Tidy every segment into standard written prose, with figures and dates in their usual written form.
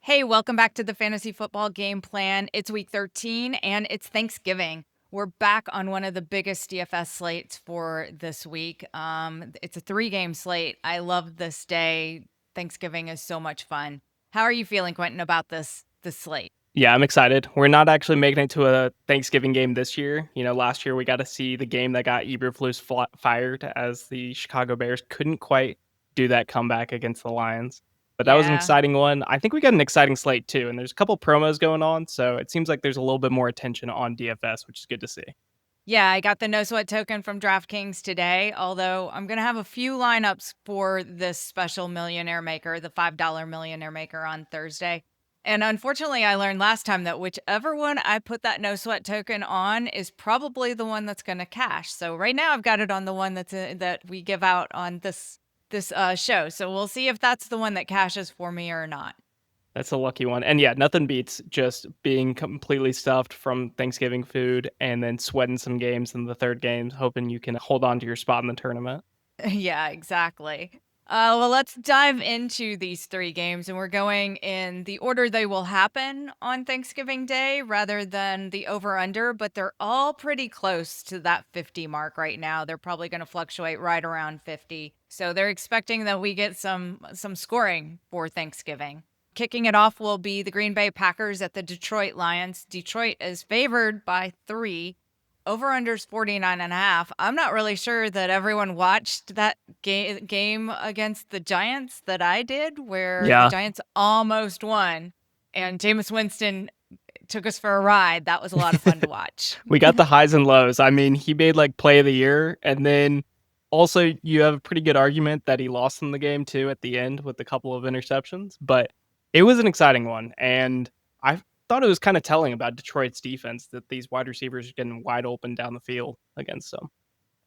Hey, welcome back to the Fantasy Football Game Plan. It's week 13 and it's Thanksgiving. We're back on one of the biggest DFS slates for this week. It's a 3-game slate. I love this day. Thanksgiving is so much fun. How are you feeling, Quentin, about this slate? Yeah, I'm excited. We're not actually making it to a Thanksgiving game this year. Last year we got to see the game that got Eberflus fired as the Chicago Bears couldn't quite do that comeback against the Lions. But that was an Yeah. exciting one. I think we got an exciting slate too, and there's a couple promos going on, so it seems like there's a little bit more attention on DFS, which is good to see. Yeah, I got the no sweat token from DraftKings today, although I'm going to have a few lineups for this special millionaire maker, the $5 millionaire maker on Thursday. And unfortunately, I learned last time that whichever one I put that no sweat token on is probably the one that's going to cash. So right now I've got it on the one that we give out on this show. So we'll see if that's the one that cashes for me or not. That's a lucky one. And yeah, nothing beats just being completely stuffed from Thanksgiving food and then sweating some games in the third game, hoping you can hold on to your spot in the tournament. Yeah, exactly. Well, let's dive into these 3 games, and we're going in the order they will happen on Thanksgiving Day rather than the over-under, but they're all pretty close to that 50 mark right now. They're probably going to fluctuate right around 50. So they're expecting that we get some scoring for Thanksgiving. Kicking it off will be the Green Bay Packers at the Detroit Lions. Detroit is favored by 3. Over-under's 49.5. I'm not really sure that everyone watched that game against the Giants that I did, where the Yeah, Giants almost won, and Jameis Winston took us for a ride. That was a lot of fun to watch. we got the highs and lows. I mean, he made like play of the year, and then also you have a pretty good argument that he lost in the game too at the end with a couple of interceptions. But it was an exciting one, and I thought it was kind of telling about Detroit's defense that these wide receivers are getting wide open down the field against them.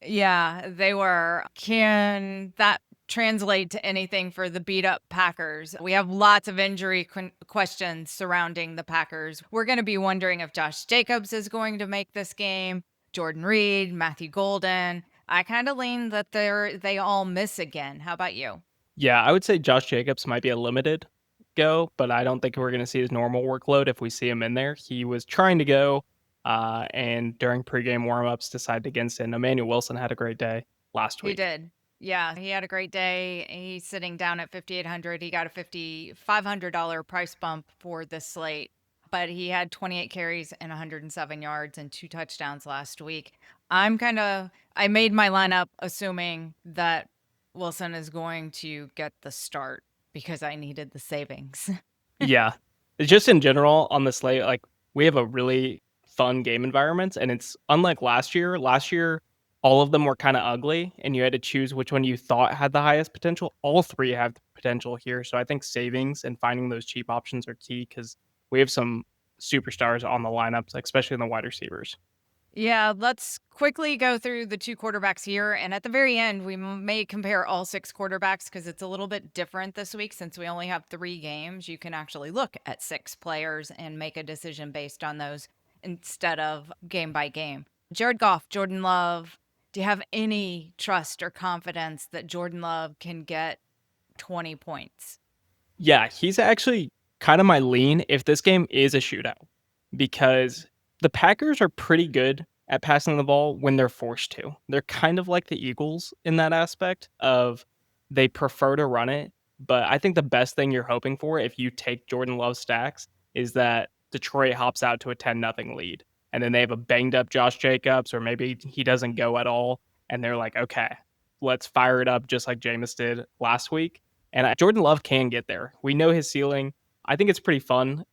Yeah, they were. Can that translate to anything for the beat up Packers? We have lots of injury questions surrounding the Packers. We're going to be wondering if Josh Jacobs is going to make this game, Jordan Reed, Matthew Golden. I kind of lean that they all miss again. How about you? Yeah, I would say Josh Jacobs might be a limited go, but I don't think we're going to see his normal workload if we see him in there. He was trying to go, and during pregame warmups decided against it. And Emmanuel Wilson had a great day last He week. did. Yeah, he had a great day. He's sitting down at 5,800. He got a $5,500 price bump for this slate, but he had 28 carries and 107 yards and 2 touchdowns last week. I made my lineup assuming that Wilson is going to get the start because I needed the savings. Yeah, just in general on the slate, like we have a really fun game environment, and it's unlike last year. Last year, all of them were kind of ugly, and you had to choose which one you thought had the highest potential. All three have the potential here, so I think savings and finding those cheap options are key because we have some superstars on the lineups, especially in the wide receivers. Yeah, let's quickly go through the 2 quarterbacks here. And at the very end, we may compare all 6 quarterbacks because it's a little bit different this week since we only have 3 games. You can actually look at 6 players and make a decision based on those instead of game by game. Jared Goff, Jordan Love. Do you have any trust or confidence that Jordan Love can get 20 points? Yeah, he's actually kind of my lean if this game is a shootout because the Packers are pretty good at passing the ball when they're forced to. They're kind of like the Eagles in that aspect of they prefer to run it, but I think the best thing you're hoping for if you take Jordan Love stacks is that Detroit hops out to a 10-0 lead and then they have a banged up Josh Jacobs or maybe he doesn't go at all and they're like, "Okay, let's fire it up just like Jameis did last week." And Jordan Love can get there. We know his ceiling. I think it's pretty fun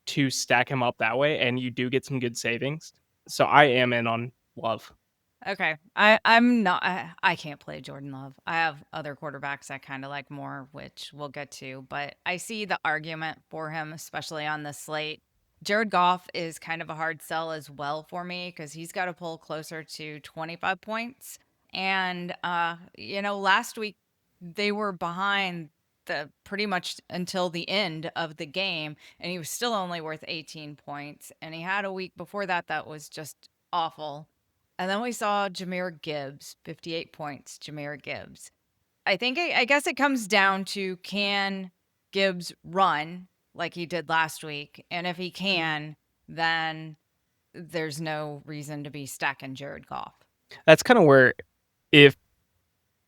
to stack him up that way, and you do get some good savings. So I am in on Love. Okay. I'm not I can't play Jordan Love. I have other quarterbacks I kind of like more, which we'll get to, but I see the argument for him, especially on the slate. Jared Goff is kind of a hard sell as well for me because he's got to pull closer to 25 points. And last week they were behind the pretty much until the end of the game, and he was still only worth 18 points. And he had a week before that that was just awful. And then we saw Jahmyr Gibbs, 58 points, Jahmyr Gibbs. I guess it comes down to can Gibbs run? like he did last week. And if he can, then there's no reason to be stacking Jared Goff. That's kind of where if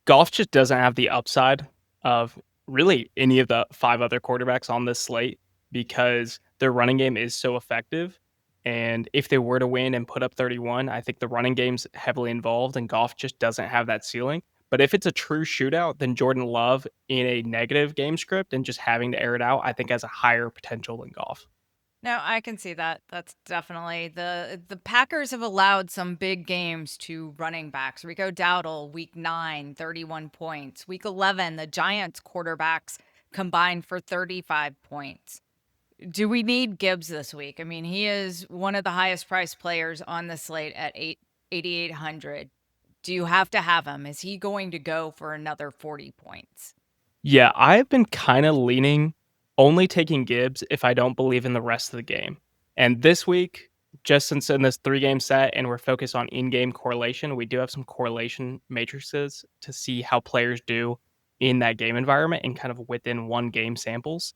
Goff just doesn't have the upside of really any of the 5 other quarterbacks on this slate because their running game is so effective, and if they were to win and put up 31, I think the running game's heavily involved and Goff just doesn't have that ceiling. But if it's a true shootout, then Jordan Love in a negative game script and just having to air it out, I think has a higher potential than Goff. No, I can see that. That's definitely the Packers have allowed some big games to running backs. Rico Dowdle, week 9, 31 points. Week 11, the Giants quarterbacks combined for 35 points. Do we need Gibbs this week? I mean, he is one of the highest priced players on the slate at 8,800. Do you have to have him? Is he going to go for another 40 points? Yeah, I've been kind of leaning only taking Gibbs if I don't believe in the rest of the game. And this week, just since in this 3 game set and we're focused on in game correlation, we do have some correlation matrices to see how players do in that game environment and kind of within 1 game samples.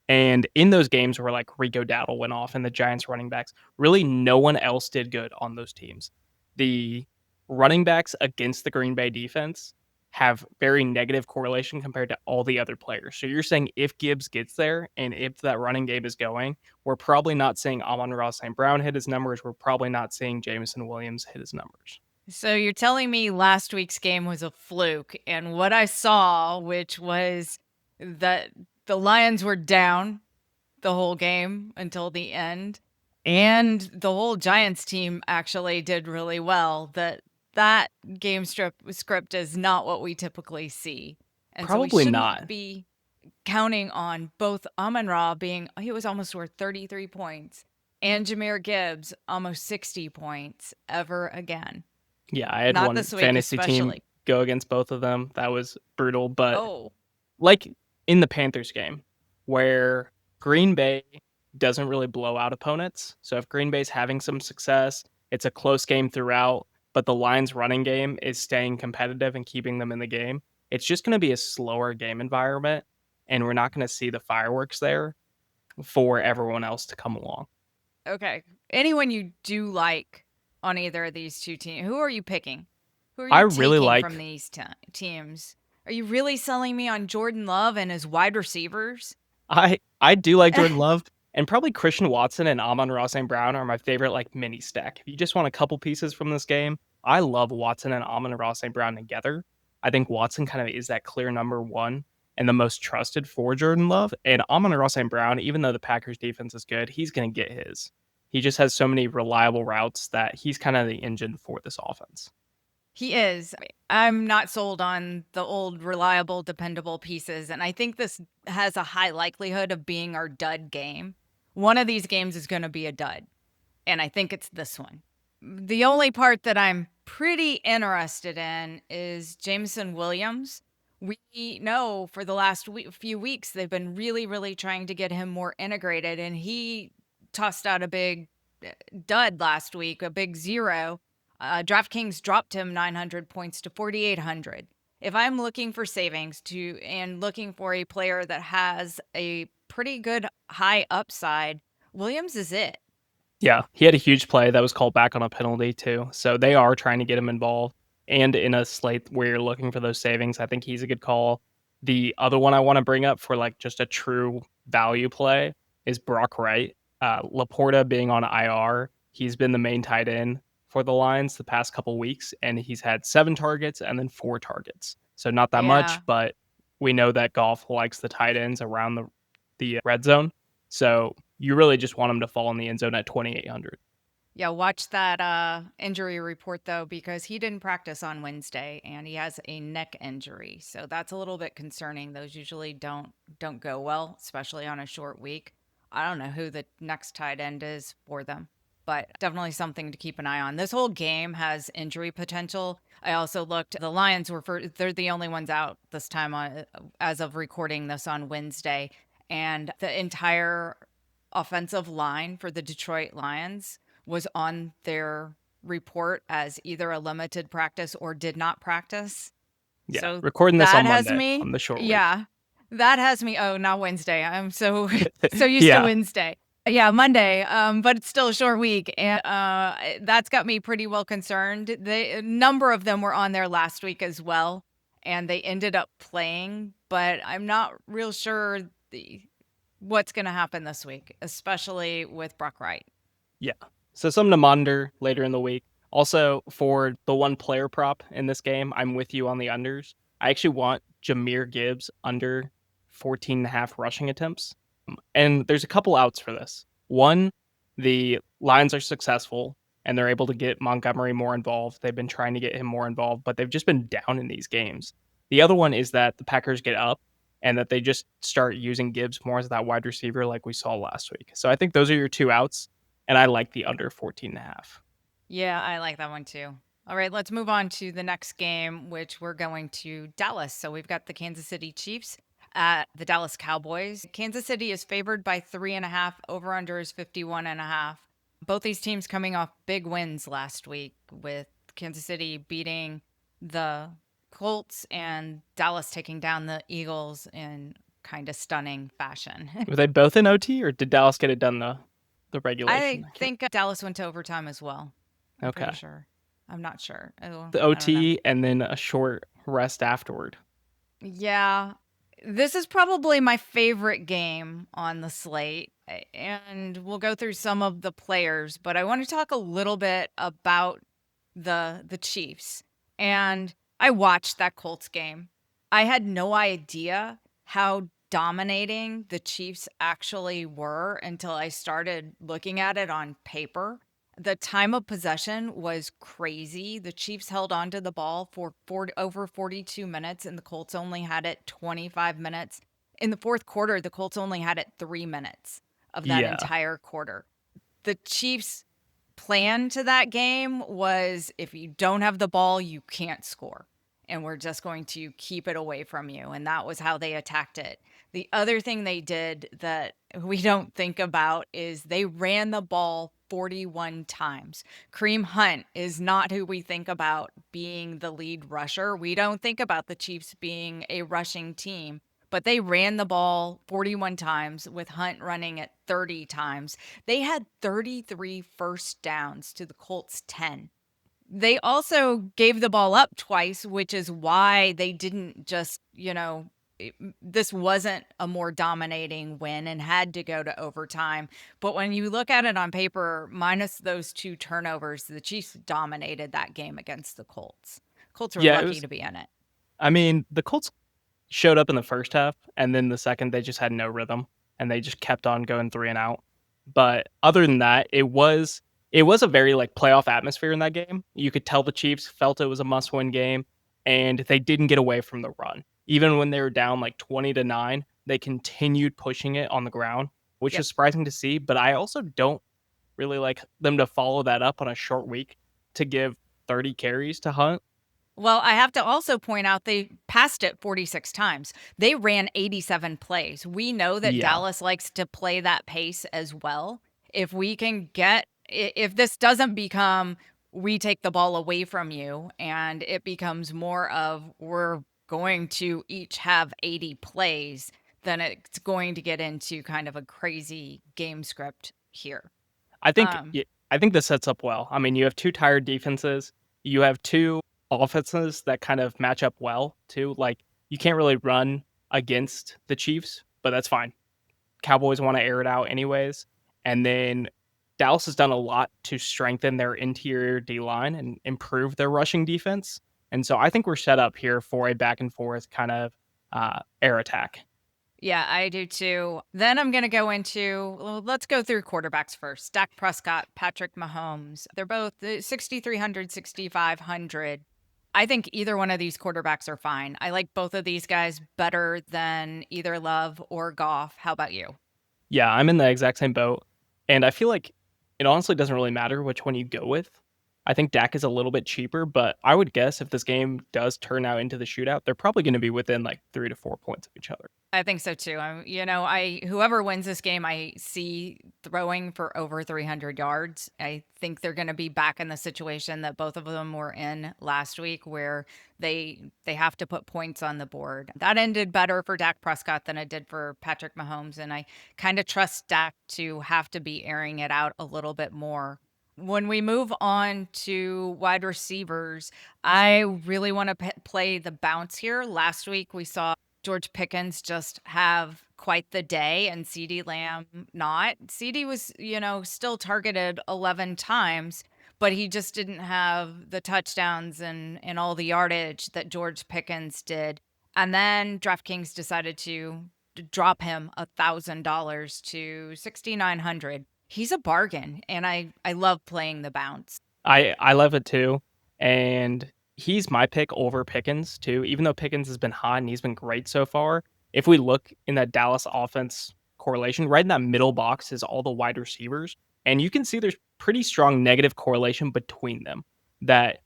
And in those games where like Rico Dowdle went off and the Giants running backs, really no one else did good on those teams. The running backs against the Green Bay defense have very negative correlation compared to all the other players. So you're saying if Gibbs gets there and if that running game is going, we're probably not seeing Amon-Ra St. Brown hit his numbers. We're probably not seeing Jameson Williams hit his numbers. So you're telling me last week's game was a fluke, and what I saw, which was that the Lions were down the whole game until the end, and the whole Giants team actually did really well. That game script is not what we typically see, and so we Probably shouldn't not. be counting on both Amon-Ra being he was almost worth 33 points and Jahmyr Gibbs almost 60 points ever again. Yeah, I had Not one this week, fantasy team especially. go against both of them. That was brutal, but Oh, like in the Panthers game where Green Bay doesn't really blow out opponents. So if Green Bay's having some success, it's a close game throughout, but the Lions running game is staying competitive and keeping them in the game. It's just going to be a slower game environment and we're not going to see the fireworks there for everyone else to come along. okay. Anyone you do like on either of these two teams? Who are you picking? Who are I you really taking from like these teams? Are you really selling me on Jordan Love and his wide receivers? I do like Jordan Love, and probably Christian Watson and Amon-Ra St. Brown are my favorite like mini stack. If you just want a couple pieces from this game, I love Watson and Amon-Ra St. Brown together. I think Watson kind of is that clear number one and the most trusted for Jordan Love. And Amon-Ra St. Brown, even though the Packers defense is good, he's going to get his. He just has so many reliable routes that he's kind of the engine for this offense. He is. I'm not sold on the old, reliable, dependable pieces. And I think this has a high likelihood of being our dud game. One of these games is going to be a dud. And I think it's this one. The only part that I'm pretty interested in is Jameson Williams. We know for the last few weeks they've been really, really trying to get him more integrated. And he tossed out a big dud last week, a big zero. DraftKings dropped him 900 points to 4,800. If I'm looking for savings to and looking for a player that has a pretty good high upside, Williams is it. Yeah, he had a huge play that was called back on a penalty too. So they are trying to get him involved. And in a slate where you're looking for those savings, I think he's a good call. The other one I want to bring up for like just a true value play is Brock Wright. Laporta being on IR, he's been the main tight end for the Lions the past couple weeks, and he's had 7 targets and then 4 targets. So not that much, Yeah. but we know that Goff likes the tight ends around the red zone. So you really just want him to fall in the end zone at 2,800. Yeah, watch that injury report though, because he didn't practice on Wednesday and he has a neck injury. So that's a little bit concerning. Those usually don't go well, especially on a short week. I don't know who the next tight end is for them, but definitely something to keep an eye on. This whole game has injury potential. I also looked, the Lions they're the only ones out this time on as of recording this on Wednesday, and the entire offensive line for the Detroit Lions was on their report as either a limited practice or did not practice. Yeah, So recording this that on has Monday me, on the short week. yeah, That has me not Wednesday. I'm so so used to Yeah. Wednesday. Yeah, Monday. But it's still a short week, and that's got me pretty well concerned. A number of them were on there last week as well, and they ended up playing, but I'm not real sure what's going to happen this week, especially with Brock Wright. Yeah. So something to monitor later in the week. Also, for the one player prop in this game, I'm with you on the unders. I actually want Jahmyr Gibbs under 14 and a half rushing attempts. And there's a couple outs for this. One, the Lions are successful and they're able to get Montgomery more involved. They've been trying to get him more involved, but they've just been down in these games. The other one is that the Packers get up and that they just start using Gibbs more as that wide receiver like we saw last week. So I think those are your two outs, and I like the under 14 and a half. Yeah, I like that one too. All right, let's move on to the next game, which we're going to Dallas. So we've got the Kansas City Chiefs at the Dallas Cowboys. Kansas City is favored by 3.5. Over under is 51.5. Both these teams coming off big wins last week, with Kansas City beating the Colts and Dallas taking down the Eagles in kind of stunning fashion. Were they both in OT, or did Dallas get it done the regulation? I I can't. think Dallas went to overtime as well. I'm pretty Okay. sure. I'm not sure. The I don't know. OT and then a short rest afterward. Yeah. This is probably my favorite game on the slate. And we'll go through some of the players, but I want to talk a little bit about the Chiefs. And I watched that Colts game. I had no idea how dominating the Chiefs actually were until I started looking at it on paper. The time of possession was crazy. The Chiefs held on to the ball for over 42 minutes, and the Colts only had it 25 minutes. In the fourth quarter, the Colts only had it 3 minutes of that Yeah. entire quarter. The Chiefs' plan to that game was, if you don't have the ball, you can't score. And we're just going to keep it away from you. And that was how they attacked it. The other thing they did that we don't think about is they ran the ball 41 times. Kareem Hunt is not who we think about being the lead rusher. We don't think about the Chiefs being a rushing team, but they ran the ball 41 times with Hunt running at 30 times. They had 33 first downs to the Colts 10. They also gave the ball up twice, which is why they didn't just, this wasn't a more dominating win and had to go to overtime. But when you look at it on paper, minus those two turnovers, the Chiefs dominated that game against the Colts. Colts were Yeah, it lucky was. to be in it. I mean, the Colts showed up in the first half, and then the second they just had no rhythm, and they just kept on going three and out. But other than that, it was a very like playoff atmosphere in that game. You could tell the Chiefs felt it was a must-win game, and they didn't get away from the run. Even when they were down like 20-9, they continued pushing it on the ground, which Yep. is surprising to see. But I also don't really like them to follow that up on a short week to give 30 carries to Hunt. Well, I have to also point out they passed it 46 times. They ran 87 plays. We know that Yeah. Dallas likes to play that pace as well. If we can get, if this doesn't become, we take the ball away from you, and it becomes more of, we're going to each have 80 plays, then it's going to get into kind of a crazy game script here. I think Um, y- I think this sets up well. I mean, you have two tired defenses. You have two offenses that kind of match up well too. Like you can't really run against the Chiefs, but that's fine. Cowboys want to air it out anyways. And then Dallas has done a lot to strengthen their interior D line and improve their rushing defense. And so I think we're set up here for a back and forth kind of air attack. Yeah, I do too. Then I'm going to go into, well, let's go through quarterbacks first. Dak Prescott, Patrick Mahomes. They're both 6,300, 6,500. I think either one of these quarterbacks are fine. I like both of these guys better than either Love or Goff. How about you? Yeah, I'm in the exact same boat. And I feel like it honestly doesn't really matter which one you go with. I think Dak is a little bit cheaper, but I would guess if this game does turn out into the shootout, they're probably going to be within like 3 to 4 points of each other. I think so too. I whoever wins this game, I see throwing for over 300 yards. I think they're going to be back in the situation that both of them were in last week, where they have to put points on the board. That ended better for Dak Prescott than it did for Patrick Mahomes, and I kind of trust Dak to have to be airing it out a little bit more. When we move on to wide receivers, I really want to play the bounce here. Last week we saw George Pickens just have quite the day and CeeDee Lamb not. CeeDee was, still targeted 11 times, but he just didn't have the touchdowns and all the yardage that George Pickens did. And then DraftKings decided to drop him $1,000 to 6,900. He's a bargain, and I love playing the bounce. I love it too, and he's my pick over Pickens too. Even though Pickens has been hot and he's been great so far, if we look in that Dallas offense correlation, right in that middle box is all the wide receivers, and you can see there's pretty strong negative correlation between them. That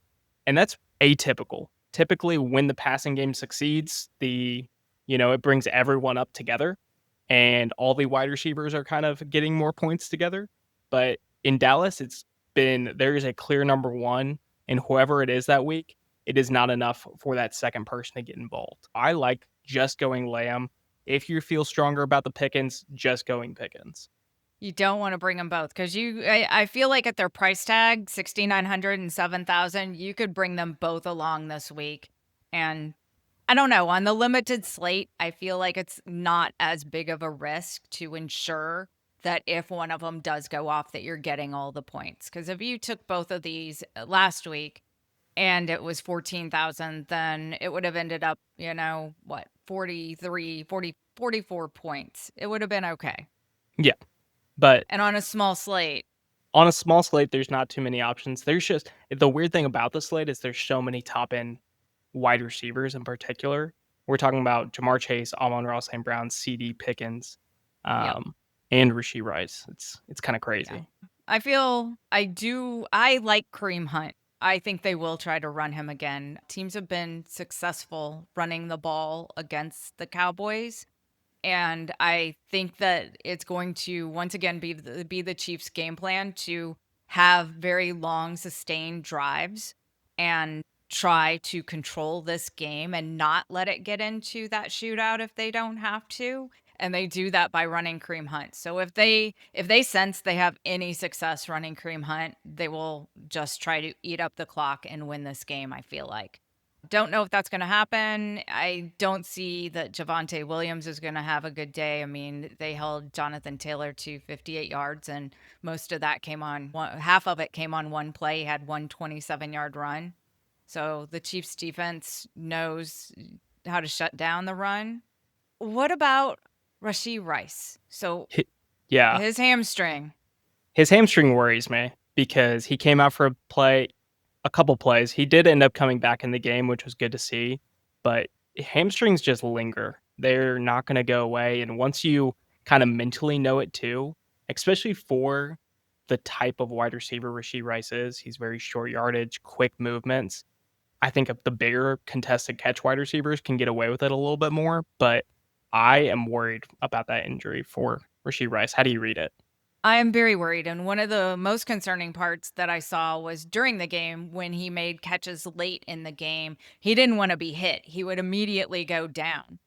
and that's atypical. Typically, when the passing game succeeds, it brings everyone up together, and all the wide receivers are kind of getting more points together. But in Dallas, there is a clear number one, and whoever it is that week, it is not enough for that second person to get involved. I like just going Lamb. If you feel stronger about the Pickens, just going Pickens. You don't want to bring them both because I feel like at their price tag, 6,900 and 7,000, you could bring them both along this week. And I don't know, on the limited slate, I feel like it's not as big of a risk to ensure that if one of them does go off, that you're getting all the points. Because if you took both of these last week and it was 14,000, then it would have ended up, 43, 40, 44 points. It would have been okay. Yeah, but And on a small slate, on a small slate, there's not too many options. There's just the weird thing about the slate is there's so many top end wide receivers in particular. We're talking about Ja'Marr Chase, Amon-Ra St. Brown, CD Pickens, yep. and Rashee Rice. It's kind of Yeah. crazy. I like Kareem Hunt. I think they will try to run him again. Teams have been successful running the ball against the Cowboys. And I think that it's going to once again be the Chiefs' game plan to have very long, sustained drives and try to control this game and not let it get into that shootout if they don't have to. And they do that by running Kareem Hunt. So if they sense they have any success running Kareem Hunt, they will just try to eat up the clock and win this game, I feel like. Don't know if that's going to happen. I don't see that Javonte Williams is going to have a good day. I mean, they held Jonathan Taylor to 58 yards, and most of that half of it came on one play. He had one 27-yard run. So the Chiefs defense knows how to shut down the run. What about Rashee Rice? So Yeah, his hamstring. his hamstring worries me because he came out for a couple plays. He did end up coming back in the game, which was good to see, but hamstrings just linger. They're not going to go away. And once you kind of mentally know it too, especially for the type of wide receiver Rashee Rice is, he's very short yardage, quick movements. I think of the bigger contested catch wide receivers can get away with it a little bit more, but I am worried about that injury for Rashee Rice. How do you read it? I am very worried. And one of the most concerning parts that I saw was during the game when he made catches late in the game. He didn't want to be hit, he would immediately go down.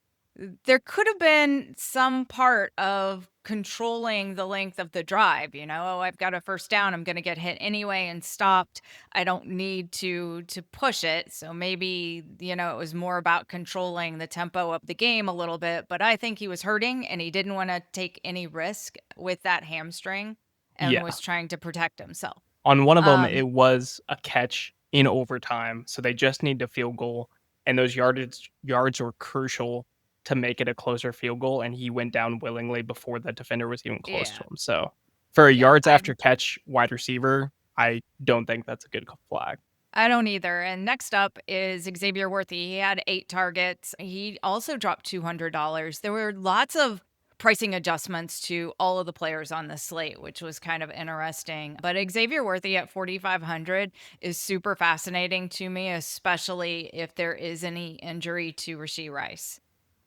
There could have been some part of controlling the length of the drive, oh, I've got a first down, I'm going to get hit anyway and stopped. I don't need to push it. So maybe, it was more about controlling the tempo of the game a little bit, but I think he was hurting and he didn't want to take any risk with that hamstring and Yeah. was trying to protect himself. On one of them, Um it was a catch in overtime, so they just need a field goal, and those yards were crucial to make it a closer field goal, and he went down willingly before the defender was even close yeah. to him. So, for a Yeah, yards after catch wide receiver, I don't think that's a good flag. I don't either. And next up is Xavier Worthy. He had 8 targets. He also dropped $200. There were lots of pricing adjustments to all of the players on the slate, which was kind of interesting. But Xavier Worthy at 4,500 is super fascinating to me, especially if there is any injury to Rashee Rice.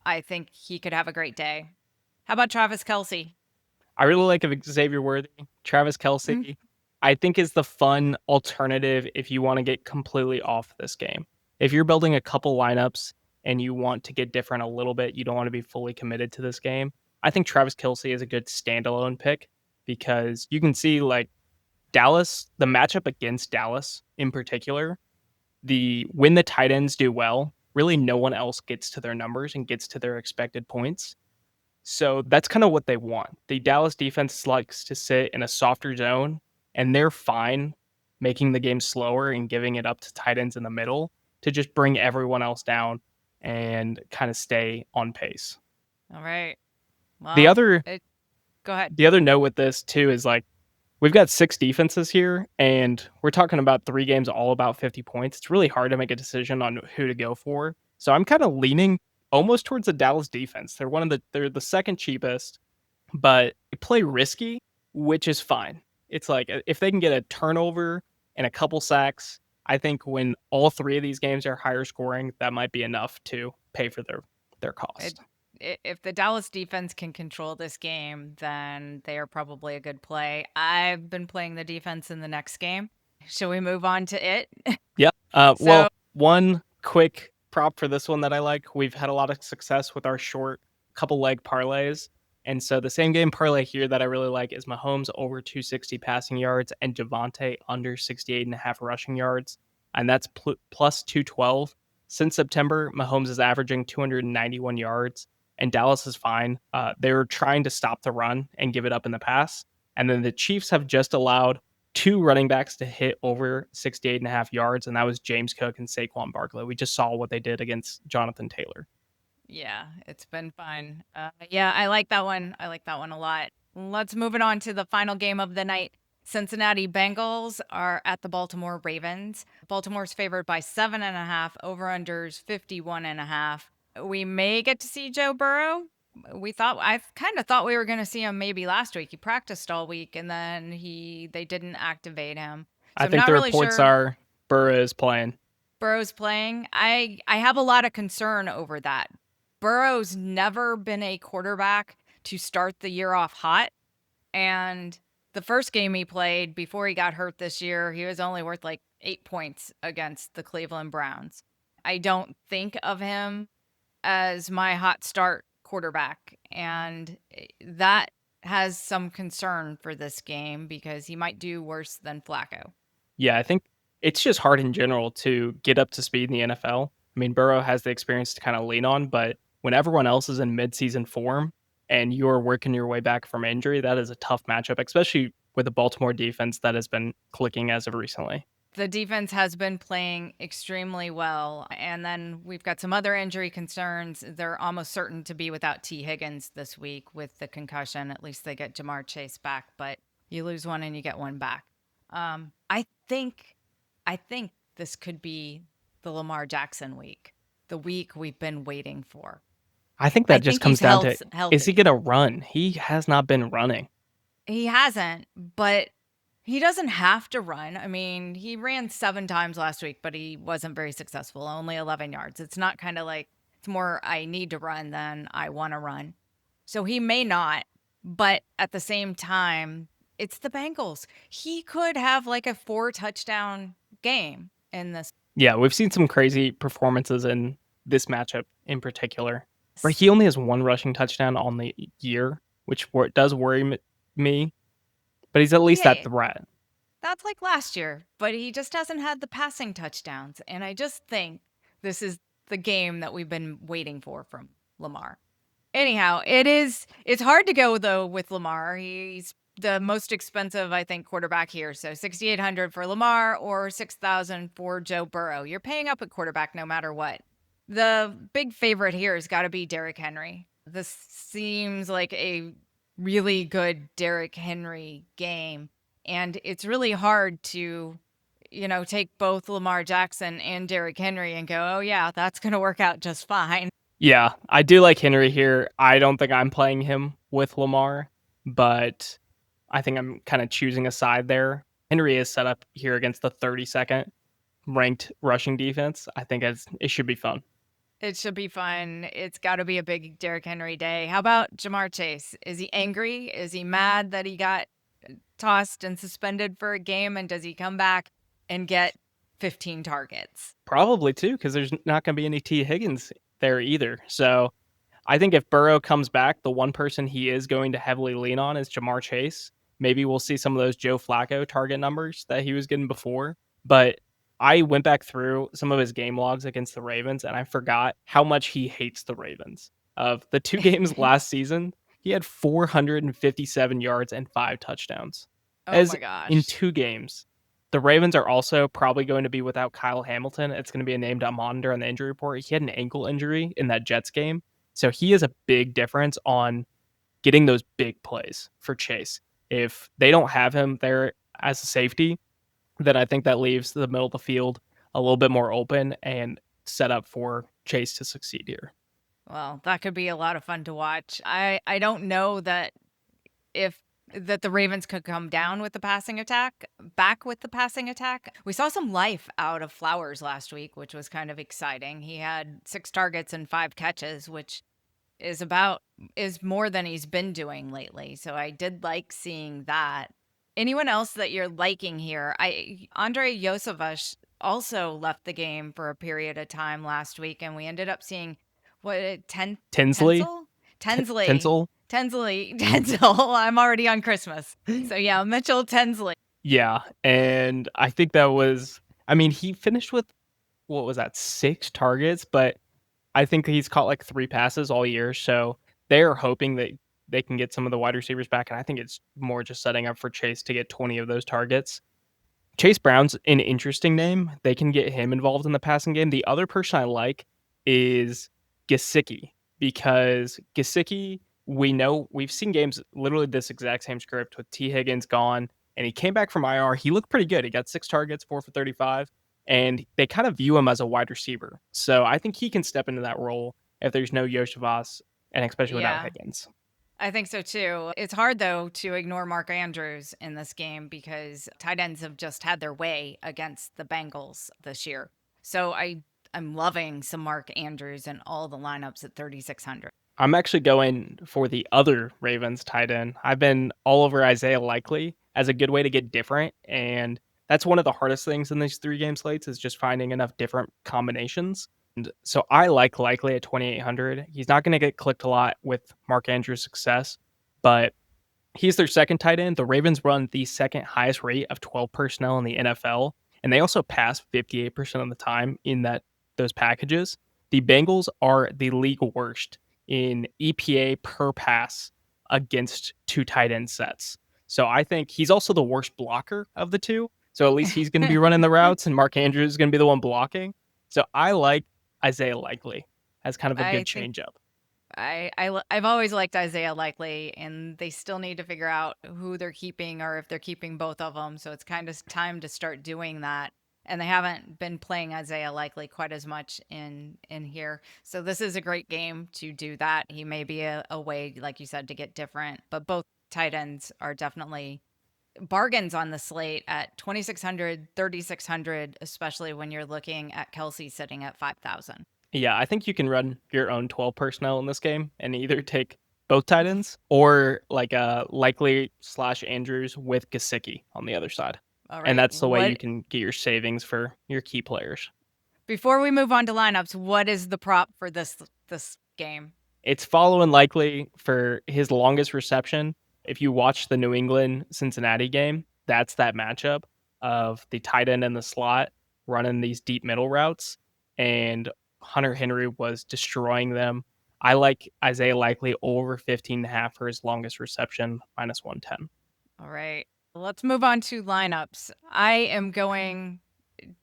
I think he could have a great day. How about Travis Kelce? I really like Xavier Worthy. Travis Mm, Kelce, I think, is the fun alternative if you want to get completely off this game. If you're building a couple lineups and you want to get different a little bit, you don't want to be fully committed to this game. I think Travis Kelce is a good standalone pick because you can see like Dallas, the matchup against Dallas in particular, when the tight ends do well, really no one else gets to their numbers and gets to their expected points. So that's kind of what they want. The Dallas defense likes to sit in a softer zone, and they're fine making the game slower and giving it up to tight ends in the middle to just bring everyone else down and kind of stay on pace. all right. The Well, other go ahead. the other note with this too is like we've got 6 defenses here, and we're talking about 3 games all about 50 points. It's really hard to make a decision on who to go for. So I'm kind of leaning almost towards the Dallas defense. They're the second cheapest, but they play risky, which is fine. It's like if they can get a turnover and a couple sacks, I think when all 3 of these games are higher scoring, that might be enough to pay for their It, cost. if the Dallas defense can control this game, then they are probably a good play. I've been playing the defense in the next game. Shall we move on to it? Yep. So, Well, one quick prop for this one that I like. We've had a lot of success with our short couple leg parlays. And so the same game parlay here that I really like is Mahomes over 260 passing yards and Javonte under 68.5 rushing yards. And that's plus 212. Since September, Mahomes is averaging 291 yards, and Dallas is fine. They're trying to stop the run and give it up in the pass. And then the Chiefs have just allowed 2 running backs to hit over 68.5 yards, and that was James Cook and Saquon Barkley. We just saw what they did against Jonathan Taylor. yeah, it's been fun. Yeah, I like that one. I like that one a lot. Let's move it on to the final game of the night. Cincinnati Bengals are at the Baltimore Ravens. Baltimore's favored by 7.5, over-unders 51.5. We may get to see Joe Burrow. I kind of thought we were going to see him maybe last week. He practiced all week and then they didn't activate him. So I I'm think not the really reports sure are Burrow is playing. Burrow's playing. I have a lot of concern over that. Burrow's never been a quarterback to start the year off hot. And the first game he played before he got hurt this year, he was only worth like 8 points against the Cleveland Browns. I don't think of him as my hot start quarterback. And that has some concern for this game because he might do worse than Flacco. Yeah, I think it's just hard in general to get up to speed in the NFL. I mean, Burrow has the experience to kind of lean on, but when everyone else is in midseason form and you're working your way back from injury, that is a tough matchup, especially with the Baltimore defense that has been clicking as of recently. The defense has been playing extremely well. And then we've got some other injury concerns. They're almost certain to be without T. Higgins this week with the concussion. At least they get Ja'Marr Chase back, but you lose one and you get one back. I think this could be the Lamar Jackson week, the week we've been waiting for. I think I that just think comes he's down to, is he healthy. going to run? He has not been running. He hasn't, but he doesn't have to run. I mean, he ran 7 times last week, but he wasn't very successful, only 11 yards. It's not kind of like, it's more I need to run than I want to run. So he may not, but at the same time, it's the Bengals. He could have like a 4 touchdown game in this. Yeah, we've seen some crazy performances in this matchup in particular, where he only has 1 rushing touchdown on the year, which does worry me, but he's at least that Okay, threat. that's like last year, but he just hasn't had the passing touchdowns. And I just think this is the game that we've been waiting for from Lamar. Anyhow, it's hard to go though with Lamar. He's the most expensive, I think, quarterback here. So 6,800 for Lamar or 6,000 for Joe Burrow. You're paying up at quarterback no matter what. The big favorite here has got to be Derrick Henry. This seems like a really good Derrick Henry game. And it's really hard to, take both Lamar Jackson and Derrick Henry and go, oh, yeah, that's going to work out just fine. Yeah, I do like Henry here. I don't think I'm playing him with Lamar, but I think I'm kind of choosing a side there. Henry is set up here against the 32nd ranked rushing defense. I think it should be fun. It should be fun. It's got to be a big Derrick Henry day. How about Jahmyr Chase? Is he angry? Is he mad that he got tossed and suspended for a game? And does he come back and get 15 targets? Probably too, because there's not going to be any T. Higgins there either. So I think if Burrow comes back, the one person he is going to heavily lean on is Ja'Marr Chase. Maybe we'll see some of those Joe Flacco target numbers that he was getting before. But I went back through some of his game logs against the Ravens, and I forgot how much he hates the Ravens. Of the two games last season, he had 457 yards and 5 touchdowns. Oh As my in gosh. 2 games. The Ravens are also probably going to be without Kyle Hamilton. It's going to be a name to monitor on the injury report. He had an ankle injury in that Jets game. So he is a big difference on getting those big plays for Chase. If they don't have him there as a safety, then I think that leaves the middle of the field a little bit more open and set up for Chase to succeed here. Well, that could be a lot of fun to watch. I don't know that if that the Ravens could come down with the passing attack, back with the passing attack. We saw some life out of Flowers last week, which was kind of exciting. He had 6 targets and 5 catches, which is more than he's been doing lately. So I did like seeing that. Anyone else that you're liking here? Andre Yosevich also left the game for a period of time last week, and we ended up seeing what Tinsley, Tencel? Tensley. Tinsel, Tenzel. I'm already on Christmas. So yeah, Mitchell Tensley. yeah, and I think that was. I mean, he finished with what was that, 6 targets, but I think he's caught like 3 passes all year, so they're hoping that they can get some of the wide receivers back, and I think it's more just setting up for Chase to get 20 of those targets. Chase Brown's an interesting name. They can get him involved in the passing game. The other person I like is Gesicki, because Gesicki, we know we've seen games literally this exact same script with T. Higgins gone, and he came back from IR. He looked pretty good. He got 6 targets, 4 for 35, and they kind of view him as a wide receiver. So I think he can step into that role if there's no Yoshavas, and especially without Yeah, Higgins. I think so too. It's hard though to ignore Mark Andrews in this game because tight ends have just had their way against the Bengals this year. So I'm loving some Mark Andrews in all the lineups at 3600. I'm actually going for the other Ravens tight end. I've been all over Isaiah Likely as a good way to get different, and that's one of the hardest things in these 3 game slates is just finding enough different combinations. And so I like Likely at 2,800. He's not going to get clicked a lot with Mark Andrews' success, but he's their second tight end. The Ravens run the second highest rate of 12 personnel in the NFL, and they also pass 58% of the time in those packages. The Bengals are the league worst in EPA per pass against 2 tight end sets. So I think he's also the worst blocker of the two. So at least he's going to be running the routes, and Mark Andrews is going to be the one blocking. So I like Isaiah Likely as kind of a good I think changeup. I've always liked Isaiah Likely, and they still need to figure out who they're keeping or if they're keeping both of them. So it's kind of time to start doing that. And they haven't been playing Isaiah Likely quite as much in here. So this is a great game to do that. He may be a way, like you said, to get different, but both tight ends are definitely bargains on the slate at 2,600, 3,600, especially when you're looking at Kelsey sitting at 5,000. Yeah, I think you can run your own 12 personnel in this game and either take both tight ends or like a Likely slash Andrews with Gasicki on the other side. All And right. that's the way you What can get your savings for your key players. Before we move on to lineups, what is the prop for this game? It's following Likely for his longest reception. If you watch the New England Cincinnati game, that's that matchup of the tight end in the slot running these deep middle routes. And Hunter Henry was destroying them. I like Isaiah Likely over 15.5 for his longest reception, minus 110. All right. Let's move on to lineups. I am going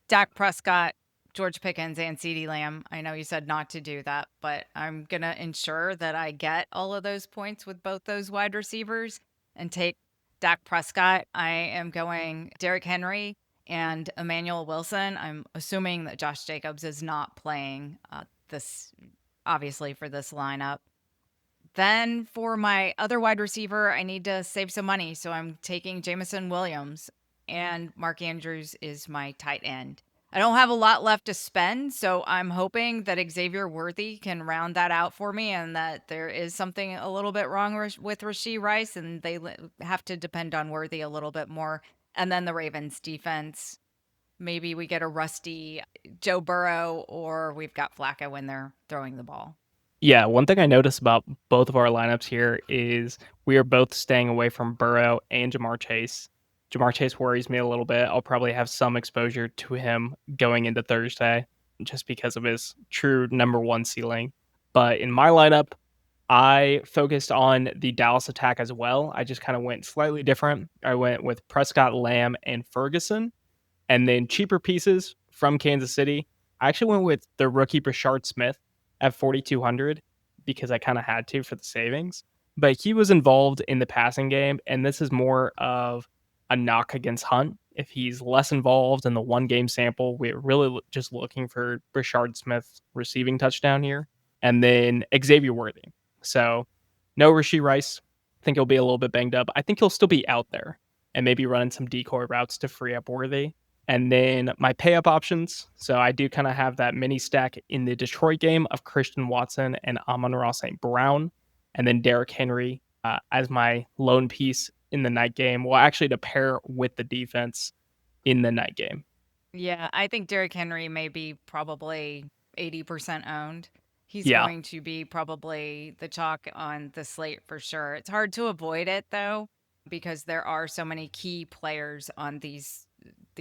Dak Prescott, George Pickens, and CeeDee Lamb. I know you said not to do that, but I'm going to ensure that I get all of those points with both those wide receivers and take Dak Prescott. I am going Derrick Henry and Emmanuel Wilson. I'm assuming that Josh Jacobs is not playing this, obviously, for this lineup. Then for my other wide receiver, I need to save some money, so I'm taking Jameson Williams, and Mark Andrews is my tight end. I don't have a lot left to spend, so I'm hoping that Xavier Worthy can round that out for me and that there is something a little bit wrong with Rashee Rice and they have to depend on Worthy a little bit more. And then the Ravens defense. Maybe we get a rusty Joe Burrow or we've got Flacco when they're throwing the ball. Yeah, one thing I noticed about both of our lineups here is we are both staying away from Burrow and Jahmyr Chase. Jahmyr Chase worries me a little bit. I'll probably have some exposure to him going into Thursday just because of his true number one ceiling. But in my lineup, I focused on the Dallas attack as well. I just kind of went slightly different. I went with Prescott, Lamb, and Ferguson. And then cheaper pieces from Kansas City. I actually went with the rookie Brashard Smith at 4,200 because I kind of had to for the savings. But he was involved in the passing game, and this is more of a knock against Hunt. If he's less involved in the one game sample, we're really just looking for Brashard Smith's receiving touchdown here. And then Xavier Worthy. So no Rashee Rice. I think he'll be a little bit banged up. I think he'll still be out there and maybe running some decoy routes to free up Worthy. And then my pay up options. So I do kind of have that mini stack in the Detroit game of Christian Watson and Amon-Ra St. Brown. And then Derrick Henry as my lone piece in the night game. Well, actually, to pair with the defense in the night game. Yeah, I think Derrick Henry may be probably 80% owned. He's Yeah. going to be probably the chalk on the slate for sure. It's hard to avoid it though, because there are so many key players on these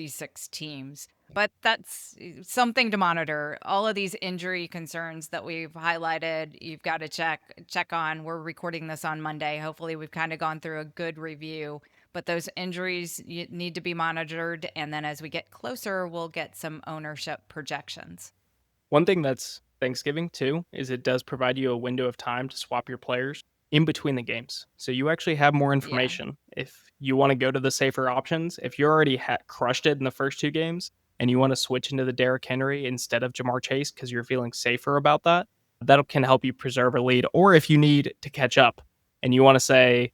six teams. But that's something to monitor. All of these injury concerns that we've highlighted, you've got to check on. We're recording this on Monday. Hopefully, we've kind of gone through a good review. But those injuries need to be monitored. And then as we get closer, we'll get some ownership projections. One thing that's Thanksgiving too is it does provide you a window of time to swap your players in between the games. So you actually have more Yeah. information. If you want to go to the safer options, if you already crushed it in the first two games and you want to switch into the Derrick Henry instead of Jahmyr Chase because you're feeling safer about that, that can help you preserve a lead. Or if you need to catch up and you want to say,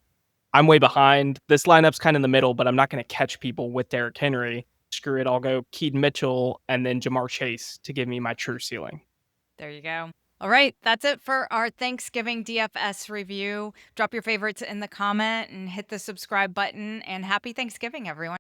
I'm way behind. This lineup's kind of in the middle, but I'm not going to catch people with Derrick Henry. Screw it. I'll go Keaton Mitchell and then Jahmyr Chase to give me my true ceiling. There you go. All right, that's it for our Thanksgiving DFS review. Drop your favorites in the comment and hit the subscribe button. And happy Thanksgiving, everyone.